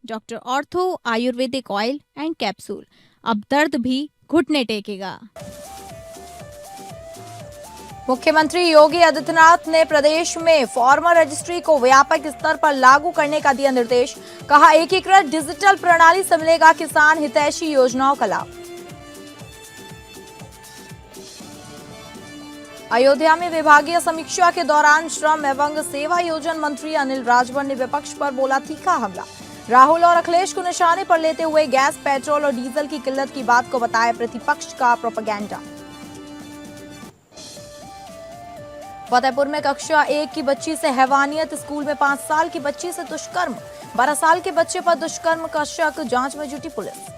Doctor ortho Ayurvedic oil and capsule, अब दर्द भी घुटने टेकेगा। मुख्यमंत्री योगी आदित्यनाथ ने प्रदेश में फार्मर रजिस्ट्री को व्यापक स्तर पर लागू करने का दिया निर्देश। कहा, एकीकृत डिजिटल प्रणाली से मिलेगा किसान हितैषी योजनाओं का लाभ। अयोध्या में विभागीय समीक्षा के दौरान श्रम एवं सेवा योजन मंत्री अनिल राजभर ने विपक्ष पर बोला तीखा हमला। राहुल और अखिलेश को निशाने पर लेते हुए गैस, पेट्रोल और डीजल की किल्लत की बात को बताया प्रतिपक्ष का प्रोपेगेंडा। फतेहपुर में कक्षा 1 की बच्ची से हैवानियत, स्कूल में 5 साल की बच्ची से दुष्कर्म, 12 साल के बच्चे पर दुष्कर्म का शक, जांच में जुटी पुलिस।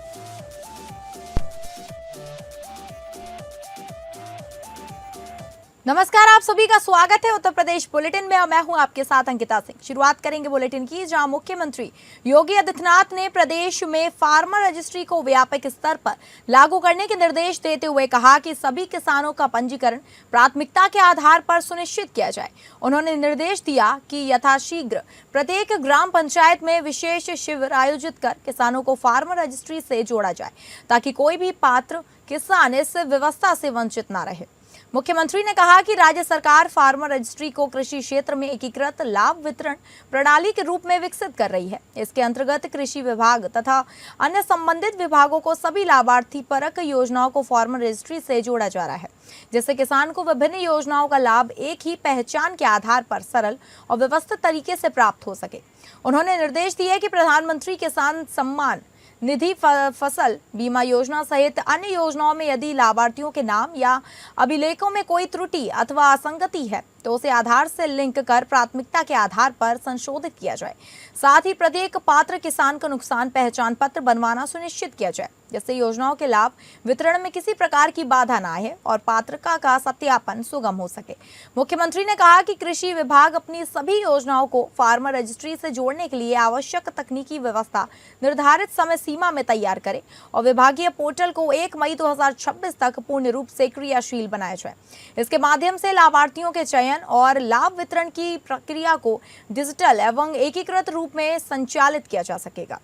नमस्कार, आप सभी का स्वागत है उत्तर प्रदेश बुलेटिन में और मैं हूं आपके साथ अंकिता सिंह। शुरुआत करेंगे बुलेटिन की, जहां मुख्यमंत्री योगी आदित्यनाथ ने प्रदेश में फार्मर रजिस्ट्री को व्यापक स्तर पर लागू करने के निर्देश देते हुए कहा कि सभी किसानों का पंजीकरण प्राथमिकता के आधार पर सुनिश्चित किया जाए। उन्होंने निर्देश दिया कि यथाशीघ्र प्रत्येक ग्राम पंचायत में विशेष शिविर आयोजित कर किसानों को फार्मर रजिस्ट्री से जोड़ा जाए, ताकि कोई भी पात्र किसान इस व्यवस्था से वंचित न रहे। मुख्यमंत्री ने कहा कि राज्य सरकार फार्मर रजिस्ट्री को कृषि क्षेत्र में एकीकृत लाभ वितरण प्रणाली के रूप में विकसित कर रही है। इसके अंतर्गत कृषि विभाग तथा अन्य संबंधित विभागों को सभी लाभार्थी परक योजनाओं को फार्मर रजिस्ट्री से जोड़ा जा रहा है, जिससे किसान को विभिन्न योजनाओं का लाभ एक ही पहचान के आधार पर सरल और व्यवस्थित तरीके से प्राप्त हो सके। उन्होंने निर्देश दिए कि प्रधानमंत्री किसान सम्मान निधि, फसल बीमा योजना सहित अन्य योजनाओं में यदि लाभार्थियों के नाम या अभिलेखों में कोई त्रुटि अथवा असंगति है तो उसे आधार से लिंक कर प्राथमिकता के आधार पर संशोधित किया जाए। साथ ही प्रत्येक पात्र किसान को नुकसान पहचान पत्र बनवाना सुनिश्चित किया जाए, जिससे योजनाओं के लाभ वितरण में किसी प्रकार की बाधा न आए और पात्रता का सत्यापन सुगम हो सके। मुख्यमंत्री ने कहा कि कृषि विभाग अपनी सभी योजनाओं को फार्मर रजिस्ट्री से जोड़ने के लिए आवश्यक तकनीकी व्यवस्था निर्धारित समय सीमा में तैयार करे और विभागीय पोर्टल को 1 मई 2026 तक पूर्ण रूप से क्रियाशील बनाया जाए। इसके माध्यम से लाभार्थियों के चयन और लाभ वितरण की प्रक्रिया को डिजिटल एवं एकीकृत रूप में संचालित किया जा सकेगा।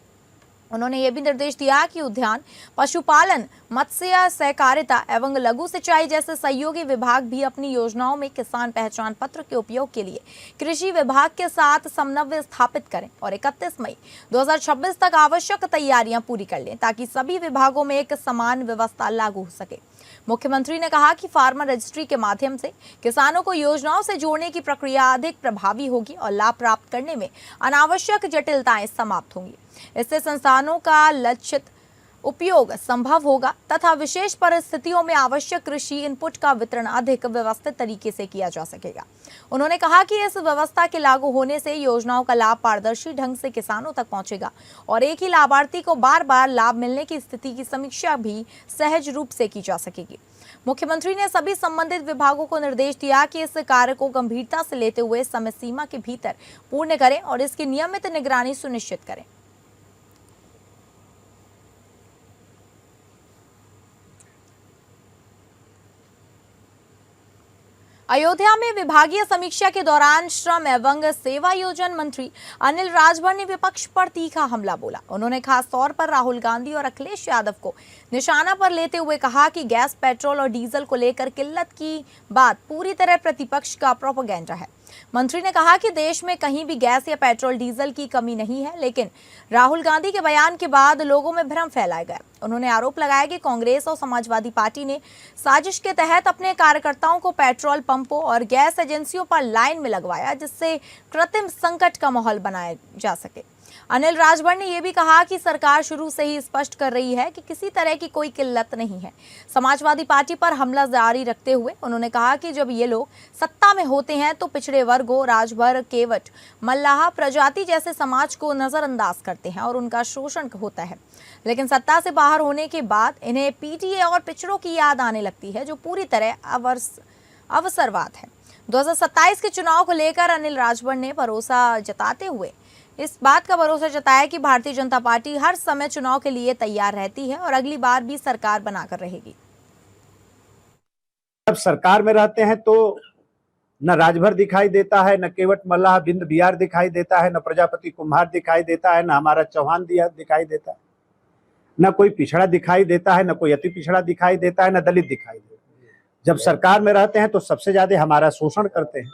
उन्होंने ये भी निर्देश दिया कि उद्यान, पशुपालन, मत्स्य सहकारिता एवं लघु सिंचाई जैसे सहयोगी विभाग भी अपनी योजनाओं में किसान पहचान पत्र के उपयोग के लिए कृषि विभाग के साथ समन्वय स्थापित करें और 31 मई 2026 तक आवश्यक तैयारियां पूरी कर लें, ताकि सभी विभागों में एक समान व्यवस्था लागू हो सके। मुख्यमंत्री ने कहा कि फार्मर रजिस्ट्री के माध्यम से किसानों को योजनाओं से जोड़ने की प्रक्रिया अधिक प्रभावी होगी और लाभ प्राप्त करने में अनावश्यक जटिलताएं समाप्त होंगी। इससे संस्थानों का लक्षित उपयोग संभव होगा तथा विशेष परिस्थितियों में आवश्यक कृषि इनपुट का वितरण अधिक व्यवस्थित तरीके से किया जा सकेगा। उन्होंने कहा कि इस व्यवस्था के लागू होने से योजनाओं का लाभ पारदर्शी ढंग से किसानों तक पहुंचेगा और एक ही लाभार्थी को बार बार लाभ मिलने की स्थिति की समीक्षा भी सहज रूप से की जा सकेगी। मुख्यमंत्री ने सभी संबंधित विभागों को निर्देश दिया कि इस कार्य को गंभीरता से लेते हुए समय सीमा के भीतर पूर्ण करें और इसकी नियमित निगरानी सुनिश्चित करें। अयोध्या में विभागीय समीक्षा के दौरान श्रम एवं सेवा योजन मंत्री अनिल राजभर ने विपक्ष पर तीखा हमला बोला। उन्होंने खास तौर पर राहुल गांधी और अखिलेश यादव को निशाना पर लेते हुए कहा कि गैस, पेट्रोल और डीजल को लेकर किल्लत की बात पूरी तरह प्रतिपक्ष का प्रोपेगेंडा है। मंत्री ने कहा कि देश में कहीं भी गैस या पेट्रोल डीजल की कमी नहीं है, लेकिन राहुल गांधी के बयान के बाद लोगों में भ्रम फैलाया गया। उन्होंने आरोप लगाया कि कांग्रेस और समाजवादी पार्टी ने साजिश के तहत अपने कार्यकर्ताओं को पेट्रोल पंपों और गैस एजेंसियों पर लाइन में लगवाया, जिससे कृत्रिम संकट का माहौल बनाया जा सके। अनिल राजभर ने यह भी कहा कि सरकार शुरू से ही स्पष्ट कर रही है कि किसी तरह की कोई किल्लत नहीं है। समाजवादी पार्टी पर हमला जारी रखते हुए उन्होंने कहा कि जब ये लोग सत्ता में होते हैं तो पिछड़े वर्गों, राजभर, केवट, मल्लाह, प्रजाति जैसे समाज को नजरअंदाज करते हैं और उनका शोषण होता है, लेकिन सत्ता से बाहर होने के बाद इन्हें पीटीए और पिछड़ों की याद आने लगती है, जो पूरी तरह अवसरवाद है। 2027 के चुनाव को लेकर अनिल राजभर ने भरोसा जताते हुए इस बात का भरोसा जताया कि भारतीय जनता पार्टी हर समय चुनाव के लिए तैयार रहती है और अगली बार भी सरकार बनाकर रहेगी। जब सरकार में रहते हैं तो न राजभर दिखाई देता है, न केवट मल्लाह बिंद बिहार दिखाई देता है, न प्रजापति कुम्हार दिखाई देता है, न हमारा चौहान दिखाई देता है, न कोई पिछड़ा दिखाई देता है, न कोई अति पिछड़ा दिखाई देता है, न दलित दिखाई देता है। जब सरकार में रहते हैं तो सबसे ज्यादा हमारा शोषण करते हैं।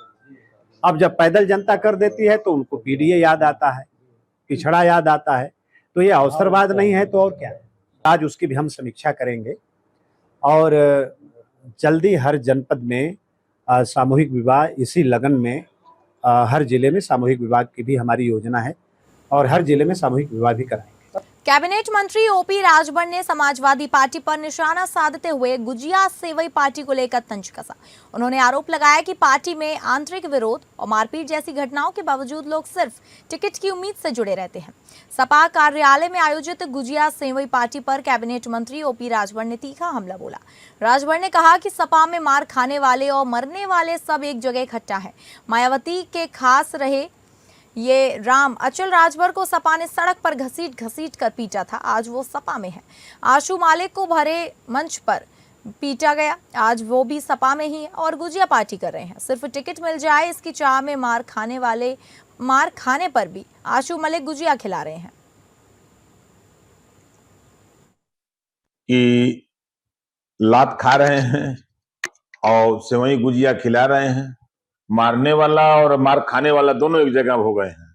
अब जब पैदल जनता कर देती है तो उनको पीडीए याद आता है, पिछड़ा याद आता है। तो ये अवसरवाद नहीं है तो और क्या है। आज उसकी भी हम समीक्षा करेंगे और जल्दी हर जनपद में सामूहिक विवाह इसी लगन में हर जिले में सामूहिक विवाह की भी हमारी योजना है और हर जिले में सामूहिक विवाह भी कराएंगे। कैबिनेट मंत्री ओपी राजभर ने समाजवादी पार्टी पर निशाना साधते हुए गुजिया सेवई पार्टी को लेकर तंज कसा। उन्होंने आरोप लगाया कि पार्टी में आंतरिक विरोध और मारपीट जैसी घटनाओं के बावजूद लोग सिर्फ टिकट की उम्मीद से जुड़े रहते हैं। सपा कार्यालय में आयोजित गुजिया सेवई पार्टी पर कैबिनेट मंत्री ओपी राजभर ने तीखा हमला बोला। राजभर ने कहा कि सपा में मार खाने वाले और मरने वाले सब एक जगह इकट्ठा है। मायावती के खास रहे ये राम अचल राजभर को सपा ने सड़क पर घसीट कर पीटा था। आज वो सपा में है। आशु मालिक को भरे मंच पर पीटा गया। आज वो भी सपा में ही है और गुजिया पार्टी कर रहे हैं। सिर्फ टिकट मिल जाए इसकी चाह में मार खाने पर भी आशु मलिक गुजिया खिला रहे हैं। कि लात खा रहे हैं और सेवई गुजिया खिला रहे हैं। मारने वाला और मार खाने वाला दोनों एक जगह हो गए हैं।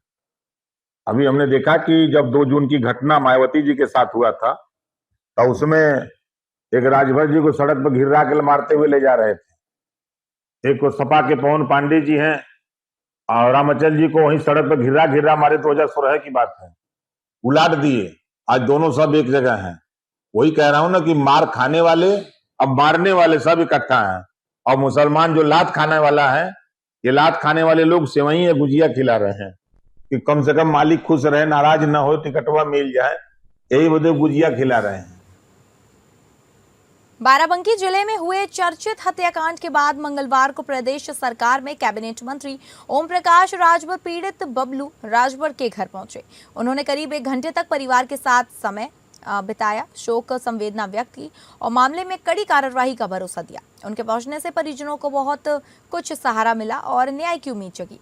अभी हमने देखा कि जब 2 जून की घटना मायावती जी के साथ हुआ था तो उसमें एक राजभर जी को सड़क पर घिरा के मारते हुए ले जा रहे थे। एक को सपा के पवन पांडे जी हैं और रामाचल जी को वहीं सड़क पर घिरा मारे 2016 की बात है, उलाट दिए। आज दोनों सब एक जगह हैं। वही कह रहा हूं ना कि मार खाने वाले अब मारने वाले सब इकट्ठा हैं और मुसलमान जो लात खाने वाला है, ये लात खाने वाले लोग सेवई या गुजिया खिला रहे हैं कि कम से कम मालिक खुश रहे, नाराज ना हो, टिकटवा मिल जाए, यही वजह गुजिया खिला रहे हैं। बाराबंकी जिले में हुए चर्चित हत्याकांड के बाद मंगलवार को प्रदेश सरकार में कैबिनेट मंत्री ओम प्रकाश राजभर पीड़ित बबलू राजभर के घर पहुंचे। उन्होंने करीब 1 घंटे तक परिवार के साथ समय बिताया, शोक संवेदना व्यक्त की और मामले में कड़ी कार्रवाई का भरोसा दिया। उनके पहुंचने से परिजनों को बहुत कुछ सहारा मिला और न्याय की उम्मीद जगी।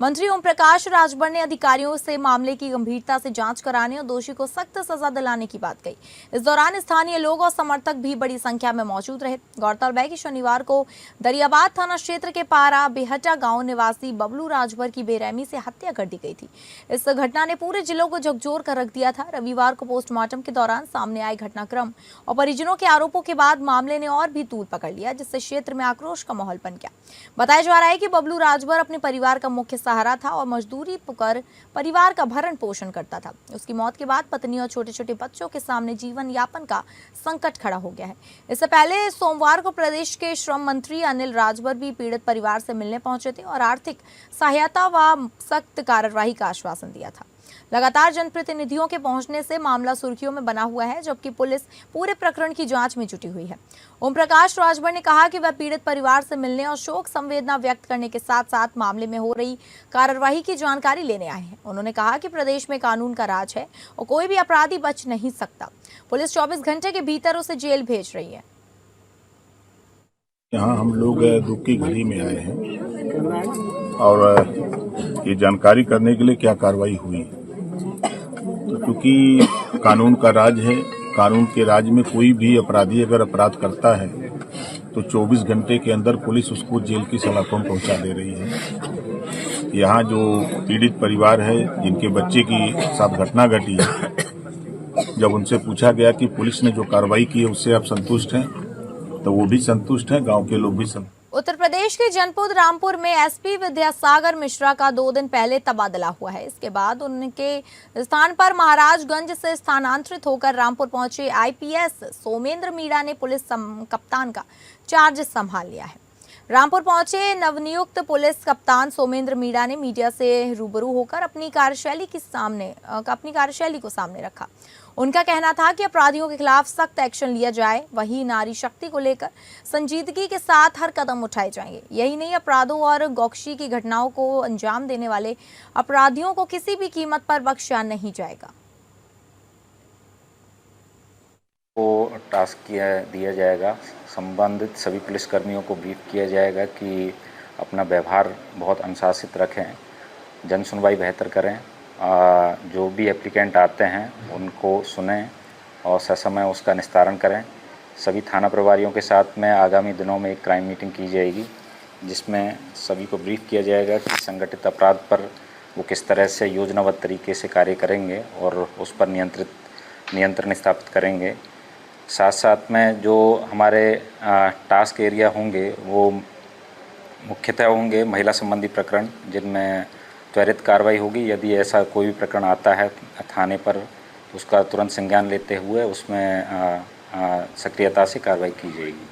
मंत्री ओम प्रकाश राजभर ने अधिकारियों से मामले की गंभीरता से जांच कराने और दोषी को सख्त सजा दिलाने की बात कही। इस दौरान स्थानीय लोग और समर्थक भी बड़ी संख्या में मौजूद रहे। गौरतलब है कि शनिवार को दरियाबाद थाना क्षेत्र के पारा बेहटा गांव निवासी बबलू राजभर की बेरहमी से हत्या कर दी गई थी। इस घटना ने पूरे जिले को झकझोर कर रख दिया था। रविवार को पोस्टमार्टम के दौरान सामने आए घटनाक्रम और परिजनों के आरोपों के बाद मामले ने और भी तूल पकड़ लिया, जिससे क्षेत्र में आक्रोश का माहौल बन गया। बताया जा रहा है कि बबलू राजभर अपने परिवार का मुख्य सहारा था और मजदूरी कर परिवार का भरण पोषण करता था। उसकी मौत के बाद पत्नी और छोटे छोटे बच्चों के सामने जीवन यापन का संकट खड़ा हो गया है। इससे पहले सोमवार को प्रदेश के श्रम मंत्री अनिल राजभर भी पीड़ित परिवार से मिलने पहुंचे थे और आर्थिक सहायता व सख्त कार्रवाई का आश्वासन दिया था। लगातार जनप्रतिनिधियों के पहुंचने से मामला सुर्खियों में बना हुआ है, जबकि पुलिस पूरे प्रकरण की जांच में जुटी हुई है। ओम प्रकाश राजभर ने कहा कि वह पीड़ित परिवार से मिलने और शोक संवेदना व्यक्त करने के साथ साथ मामले में हो रही कार्रवाई की जानकारी लेने आए हैं। उन्होंने कहा कि प्रदेश में कानून का राज है और कोई भी अपराधी बच नहीं सकता। पुलिस 24 घंटे के भीतर उसे जेल भेज रही है। यहाँ हम लोग दुख की घड़ी में आए हैं और ये जानकारी करने के लिए क्या कार्रवाई हुई। तो क्योंकि कानून का राज है, कानून के राज में कोई भी अपराधी अगर अपराध करता है तो 24 घंटे के अंदर पुलिस उसको जेल की सलाखों में पहुंचा दे रही है। यहाँ जो पीड़ित परिवार है जिनके बच्चे की साथ घटना घटी है, जब उनसे पूछा गया कि पुलिस ने जो कार्रवाई की है उससे आप संतुष्ट हैं, तो वो भी संतुष्ट हैं, गांव के लोग भी संतुष्ट। उत्तर प्रदेश के जनपद रामपुर में एसपी विद्यासागर मिश्रा का 2 दिन पहले तबादला हुआ है। इसके बाद उनके स्थान पर महाराजगंज से स्थानांतरित होकर रामपुर पहुंचे आईपीएस सोमेंद्र मीणा ने पुलिस कप्तान का चार्ज संभाल लिया है। रामपुर पहुंचे नवनियुक्त पुलिस कप्तान सोमेंद्र मीणा ने मीडिया से रूबरू होकर अपनी कार्यशैली को सामने रखा। उनका कहना था कि अपराधियों के खिलाफ सख्त एक्शन लिया जाए, वहीं नारी शक्ति को लेकर संजीदगी के साथ हर कदम उठाए जाएंगे। यही नहीं, अपराधों और गौकशी की घटनाओं को अंजाम देने वाले अपराधियों को किसी भी कीमत पर बख्शा नहीं जाएगा। को टास्क दिया जाएगा, संबंधित सभी पुलिसकर्मियों को ब्रीफ किया जाएगा कि अपना व्यवहार बहुत अनुशासित रखें, जन सुनवाई बेहतर करें, जो भी एप्लीकेंट आते हैं उनको सुनें और ससमय उसका निस्तारण करें। सभी थाना प्रभारियों के साथ में आगामी दिनों में एक क्राइम मीटिंग की जाएगी, जिसमें सभी को ब्रीफ किया जाएगा कि संगठित अपराध पर वो किस तरह से योजनाबद्ध तरीके से कार्य करेंगे और उस पर नियंत्रण स्थापित करेंगे। साथ साथ में जो हमारे टास्क एरिया होंगे वो मुख्यतः होंगे महिला संबंधी प्रकरण, जिनमें त्वरित कार्रवाई होगी। यदि ऐसा कोई भी प्रकरण आता है थाने पर उसका तुरंत संज्ञान लेते हुए उसमें सक्रियता से कार्रवाई की जाएगी।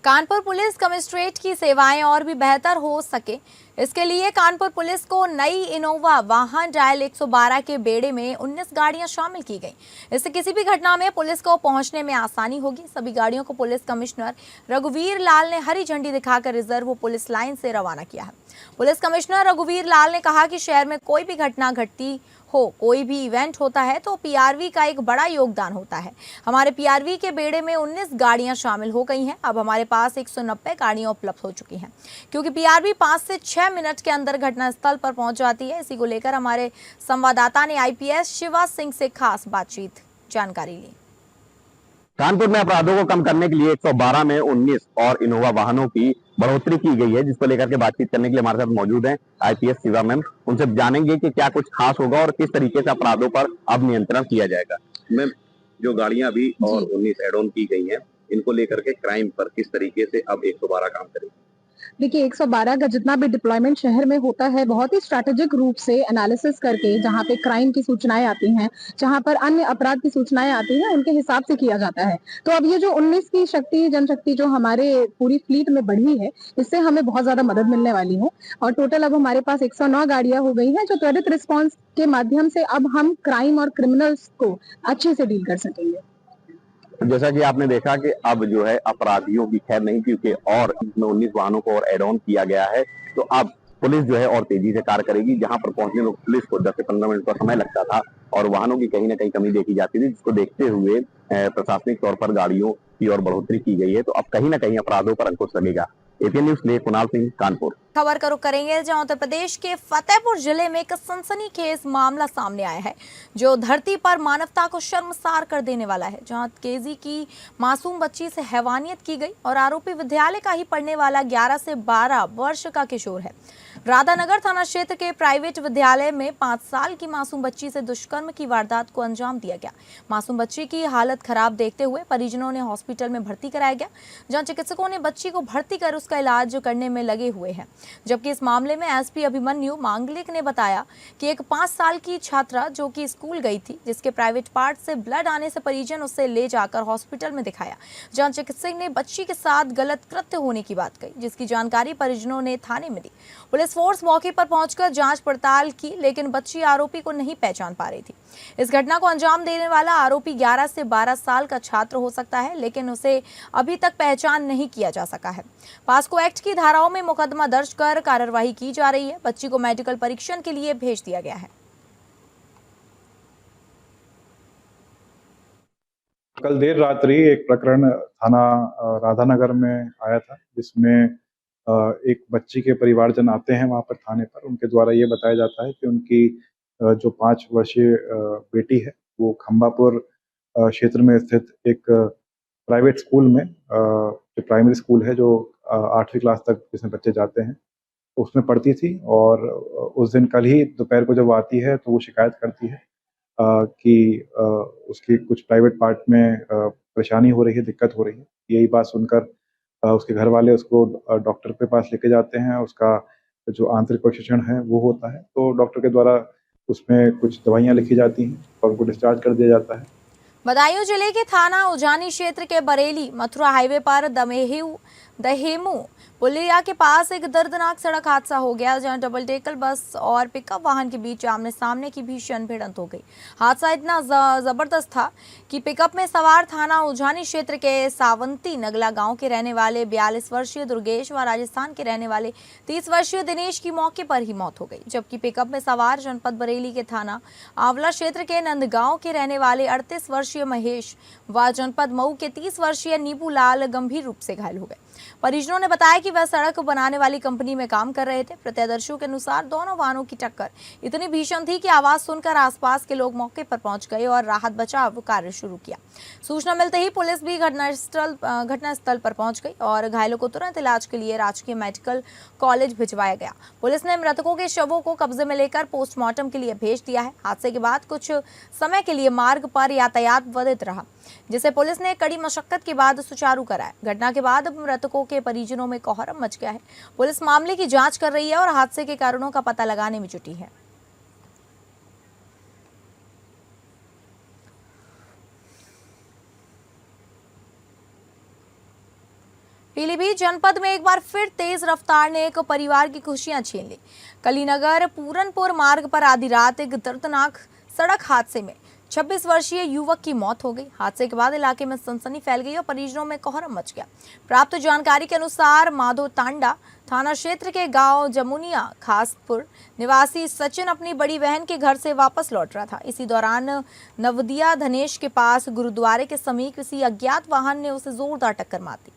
कानपुर पुलिस कमिश्नरेट की सेवाएं और भी बेहतर हो सके, इसके लिए कानपुर पुलिस को नई इनोवा वाहन डायल 112 के बेड़े में 19 गाड़ियां शामिल की गई। इससे किसी भी घटना में पुलिस को पहुंचने में आसानी होगी। सभी गाड़ियों को पुलिस कमिश्नर रघुवीर लाल ने हरी झंडी दिखाकर रिजर्व पुलिस लाइन से रवाना किया है। पुलिस कमिश्नर रघुवीर लाल ने कहा कि शहर में कोई भी घटना घटती हो, कोई भी इवेंट होता है तो पीआरवी का एक बड़ा योगदान होता है। हमारे पीआरवी के बेड़े में 19 गाड़ियां शामिल हो गई हैं। अब हमारे पास 190 गाड़ियां उपलब्ध हो चुकी हैं, क्योंकि पीआरवी 5 से 6 मिनट के अंदर घटनास्थल पर पहुंच जाती है। इसी को लेकर हमारे संवाददाता ने आईपीएस शिवा सिंह से खास बातचीत जानकारी ली। कानपुर में अपराधों को कम करने के लिए 112 में 19 और इनोवा वाहनों की बढ़ोतरी की गई है, जिसको लेकर के बातचीत करने के लिए हमारे साथ मौजूद हैं आईपीएस शिवा मैम। उनसे जानेंगे कि क्या कुछ खास होगा और किस तरीके से अपराधों पर अब नियंत्रण किया जाएगा। मैम, जो गाड़ियां अभी और 19 एड ऑन की गई हैं, इनको लेकर के क्राइम पर किस तरीके से अब 112 काम करेगी? देखिए, 112 का जितना भी डिप्लॉयमेंट शहर में होता है, बहुत ही स्ट्रैटेजिक रूप से एनालिसिस करके, जहाँ पे क्राइम की सूचनाएं आती हैं, जहाँ पर अन्य अपराध की सूचनाएं आती हैं, उनके हिसाब से किया जाता है। तो अब ये जो 19 की शक्ति, जनशक्ति जो हमारे पूरी फ्लीट में बढ़ी है, इससे हमें बहुत ज्यादा मदद मिलने वाली है। और टोटल अब हमारे पास 109 गाड़ियां हो गई हैं, जो त्वरित रिस्पॉन्स के माध्यम से अब हम क्राइम और क्रिमिनल्स को अच्छे से डील कर सकेंगे। जैसा कि आपने देखा कि अब जो है अपराधियों की खैर नहीं, क्योंकि और इसमें 19 वाहनों को और एड ऑन किया गया है। तो अब पुलिस जो है और तेजी से कार्य करेगी। जहां पर पहुंचने में पुलिस को 10 से 15 मिनट का समय लगता था और वाहनों की कहीं ना कहीं कमी देखी जाती थी, जिसको देखते हुए प्रशासनिक तौर पर गाड़ियों की और बढ़ोतरी की गई है। तो अब कहीं ना कहीं अपराधों पर अंकुश लगेगा। एपीएन न्यूज लिए कुणाल सिंह, कानपुर। खबर का रुख करेंगे, जहां उत्तर प्रदेश के फतेहपुर जिले में एक सनसनीखेज मामला सामने आया है, जो धरती पर मानवता को शर्मसार कर देने वाला है। जहां केजी की मासूम बच्ची से हैवानियत की गई और आरोपी विद्यालय का ही पढ़ने वाला 11 से 12 वर्ष का किशोर है। राधानगर थाना क्षेत्र के प्राइवेट विद्यालय में 5 साल की मासूम बच्ची से दुष्कर्म की वारदात को अंजाम दिया गया। मासूम बच्ची की हालत खराब देखते हुए परिजनों ने हॉस्पिटल में भर्ती कराया गया, जहां चिकित्सकों ने बच्ची को भर्ती कर उसका इलाज करने में लगे हुए हैं। जबकि इस मामले में एसपी अभिमन्यु मांगलिक ने बताया कि एक 5 साल की छात्रा जो कि स्कूल गई थी, जिसके प्राइवेट पार्ट से ब्लड आने से परिजन उसे ले जाकर हॉस्पिटल में दिखाया, जहां चिकित्सक ने बच्ची के साथ गलत कृत्य होने की बात कही, जिसकी जानकारी परिजनों ने थाने में दी। पुलिस फोर्स मौके पर पहुंचकर जांच पड़ताल की, लेकिन बच्ची आरोपी को नहीं पहचान पा रही थी। इस घटना को अंजाम देने वाला आरोपी 11 से 12 साल का छात्र हो सकता है, लेकिन उसे अभी तक पहचान नहीं किया जा सका है। पास्को एक्ट की धाराओं में मुकदमा दर्ज कर कार्रवाई की जा रही है। बच्ची को मेडिकल परीक्षण के लिए भेज दिया गया है। कल देर रात्रि एक प्रकरण थाना राधानगर में आया था, जिसमें एक बच्ची के परिवारजन आते हैं वहां पर थाने पर। उनके द्वारा ये बताया जाता है कि उनकी जो 5 वर्षीय बेटी है, वो खंबापुर क्षेत्र में स्थित एक प्राइवेट स्कूल में, जो प्राइमरी स्कूल है, जो 8वीं क्लास तक जिसमें बच्चे जाते हैं, उसमें पढ़ती थी। और उस दिन कल ही दोपहर को जब आती है तो वो शिकायत करती है कि उसकी कुछ प्राइवेट पार्ट में परेशानी हो रही है, दिक्कत हो रही है। यही बात सुनकर उसके घर वाले उसको डॉक्टर के पास लेके जाते हैं। उसका जो आंतरिक परीक्षण है वो होता है, तो डॉक्टर के द्वारा उसमें कुछ दवाइयाँ लिखी जाती हैं और उनको डिस्चार्ज कर दिया जाता है। बदायूं जिले के थाना उजानी क्षेत्र के बरेली मथुरा हाईवे पर दहेमू पुलिया के पास एक दर्दनाक सड़क हादसा हो गया, जहां डबल डेकर बस और पिकअप वाहन के बीच आमने सामने की भीषण भिड़ंत हो गई। हादसा इतना जबरदस्त था कि पिकअप में सवार थाना उजानी क्षेत्र के सावंती नगला गांव के रहने वाले 42 वर्षीय दुर्गेश व राजस्थान के रहने वाले 30 वर्षीय दिनेश की मौके पर ही मौत हो गई। जबकि पिकअप में सवार जनपद बरेली के थाना आंवला क्षेत्र के नंदगांव के रहने वाले 38 वर्षीय महेश व जनपद मऊ के 30 वर्षीय नीबू लाल गंभीर रूप से घायल हो गए। परिजनों ने बताया कि वह सड़क बनाने वाली कंपनी में काम कर रहे थे। प्रत्यक्षदर्शियों के अनुसार दोनों वाहनों की टक्कर इतनी भीषण थी कि आवाज सुनकर आसपास के लोग मौके पर पहुंच गए और राहत बचाव कार्य शुरू किया। सूचना मिलते ही पुलिस भी घटनास्थल पर पहुंच गई और घायलों को तुरंत इलाज के लिए राजकीय मेडिकल कॉलेज भिजवाया गया। पुलिस ने मृतकों के शवों को कब्जे में लेकर पोस्टमार्टम के लिए भेज दिया है। हादसे के बाद कुछ समय के लिए मार्ग पर यातायात बाधित रहा, जिसे पुलिस ने कड़ी मशक्कत के बाद सुचारू कराया। घटना के बाद मृतकों के परिजनों में कोहराम मच गया है। पुलिस मामले की जांच कर रही है और हादसे के कारणों का पता लगाने में जुटी है। पीलीभीत जनपद में एक बार फिर तेज रफ्तार ने एक परिवार की खुशियां छीन ली। कलीनगर पूरनपुर मार्ग पर आधी रात एक दर्दनाक सड़क हादसे में 26 वर्षीय युवक की मौत हो गई। हादसे के बाद इलाके में सनसनी फैल गई और परिजनों में कोहराम मच गया। प्राप्त जानकारी के अनुसार माधो तांडा थाना क्षेत्र के गांव जमुनिया खासपुर निवासी सचिन अपनी बड़ी बहन के घर से वापस लौट रहा था। इसी दौरान नवदिया धनेश के पास गुरुद्वारे के समीप किसी अज्ञात वाहन ने उसे जोरदार टक्कर मार दी।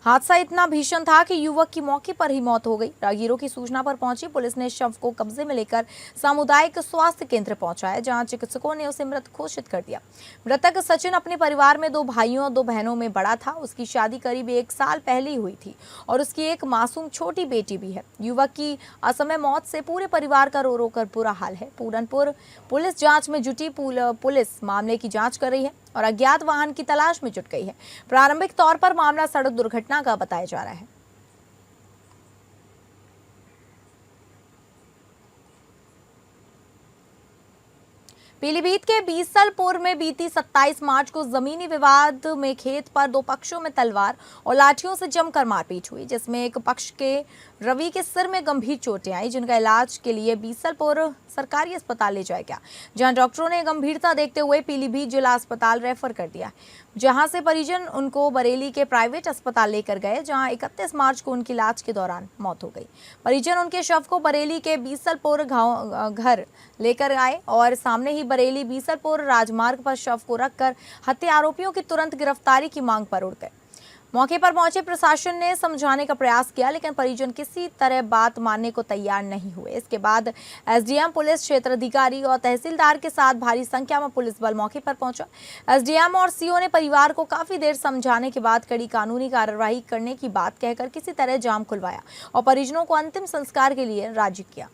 हादसा इतना भीषण था कि युवक की मौके पर ही मौत हो गई। राहगीरों की सूचना पर पहुंची पुलिस ने शव को कब्जे में लेकर सामुदायिक स्वास्थ्य केंद्र पहुंचाया, जहां चिकित्सकों ने उसे मृत घोषित कर दिया। मृतक सचिन अपने परिवार में 2 भाइयों और 2 बहनों में बड़ा था। उसकी शादी करीब 1 साल पहले ही हुई थी और उसकी एक मासूम छोटी बेटी भी है। युवक की असमय मौत से पूरे परिवार का रो रो कर बुरा हाल है। पूरनपुर पुलिस जांच में जुटी। पुलिस मामले की जांच कर रही है और अज्ञात वाहन की तलाश में जुट गई है। प्रारंभिक तौर पर मामला सड़क दुर्घटना का बताया जा रहा है। पीलीभीत के बीसलपुर में बीती 27 मार्च को जमीनी विवाद में खेत पर 2 पक्षों में तलवार और लाठियों से जमकर मारपीट हुई, जिसमें एक पक्ष के रवि के सिर में गंभीर चोटें आई, जिनका इलाज के लिए बीसलपुर सरकारी अस्पताल ले जाया गया, जहां डॉक्टरों ने गंभीरता देखते हुए पीलीभीत जिला अस्पताल रेफर कर दिया, जहां से परिजन उनको बरेली के प्राइवेट अस्पताल लेकर गए, जहां 31 मार्च को उनकी इलाज के दौरान मौत हो गई। परिजन उनके शव को बरेली के बीसलपुर घर लेकर आए और सामने ही बरेली बीसलपुर राजमार्ग पर शव को रखकर हत्या आरोपियों की तुरंत गिरफ्तारी की मांग पर उड़ गए। मौके पर पहुंचे प्रशासन ने समझाने का प्रयास किया, लेकिन परिजन किसी तरह बात मानने को तैयार नहीं हुए। इसके बाद एसडीएम, पुलिस क्षेत्र अधिकारी और तहसीलदार के साथ भारी संख्या में पुलिस बल मौके पर पहुंचा। एसडीएम और सीओ ने परिवार को काफी देर समझाने के बाद कड़ी कानूनी कार्रवाई करने की बात कहकर किसी तरह जाम खुलवाया और परिजनों को अंतिम संस्कार के लिए राजी किया।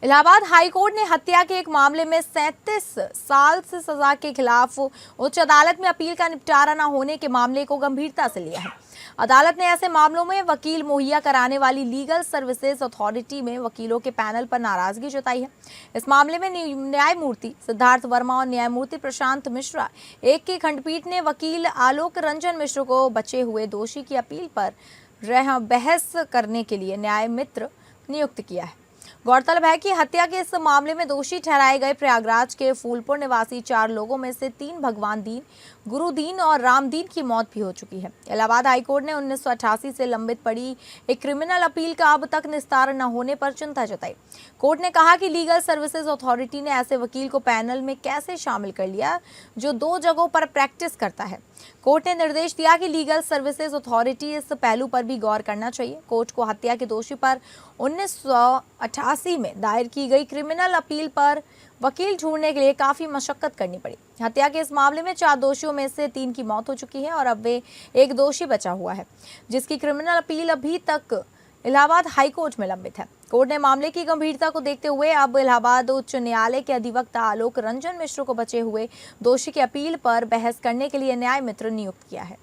इलाहाबाद हाईकोर्ट ने हत्या के एक मामले में 37 साल से सजा के खिलाफ उच्च अदालत में अपील का निपटारा न होने के मामले को गंभीरता से लिया है। अदालत ने ऐसे मामलों में वकील मुहैया कराने वाली लीगल सर्विसेज अथॉरिटी में वकीलों के पैनल पर नाराजगी जताई है। इस मामले में न्यायमूर्ति सिद्धार्थ वर्मा और न्यायमूर्ति प्रशांत मिश्रा एक की खंडपीठ ने वकील आलोक रंजन मिश्र को बचे हुए दोषी की अपील पर बहस करने के लिए न्याय मित्र नियुक्त किया है। गौरतलब है कि हत्या के इस मामले में दोषी ठहराए गए प्रयागराज के फूलपुर निवासी 4 लोगों में से 3 भगवान दीन, गुरु दीन और रामदीन की मौत भी हो चुकी है। इलाहाबाद हाईकोर्ट ने 1988 से लंबित पड़ी एक क्रिमिनल अपील का अब तक निस्तारण न होने पर चिंता जताई। कोर्ट ने कहा कि लीगल सर्विसेज अथॉरिटी ने ऐसे वकील को पैनल में कैसे शामिल कर लिया जो 2 जगहों पर प्रैक्टिस करता है। कोर्ट ने निर्देश दिया कि लीगल सर्विसेज अथॉरिटी इस पहलू पर भी गौर करना चाहिए। कोर्ट को हत्या के दोषी पर 1988 में दायर की गई क्रिमिनल अपील पर वकील ढूंढने के लिए काफी मशक्कत करनी पड़ी। हत्या के इस मामले में 4 दोषियों में से 3 की मौत हो चुकी है और अब वे एक दोषी बचा हुआ है, जिसकी क्रिमिनल अपील अभी तक इलाहाबाद हाईकोर्ट में लंबित है। कोर्ट ने मामले की गंभीरता को देखते हुए अब इलाहाबाद उच्च न्यायालय के अधिवक्ता आलोक रंजन मिश्र को बचे हुए दोषी की अपील पर बहस करने के लिए न्याय मित्र नियुक्त किया है।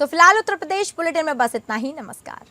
तो फिलहाल उत्तर प्रदेश बुलेटिन में बस इतना ही। नमस्कार।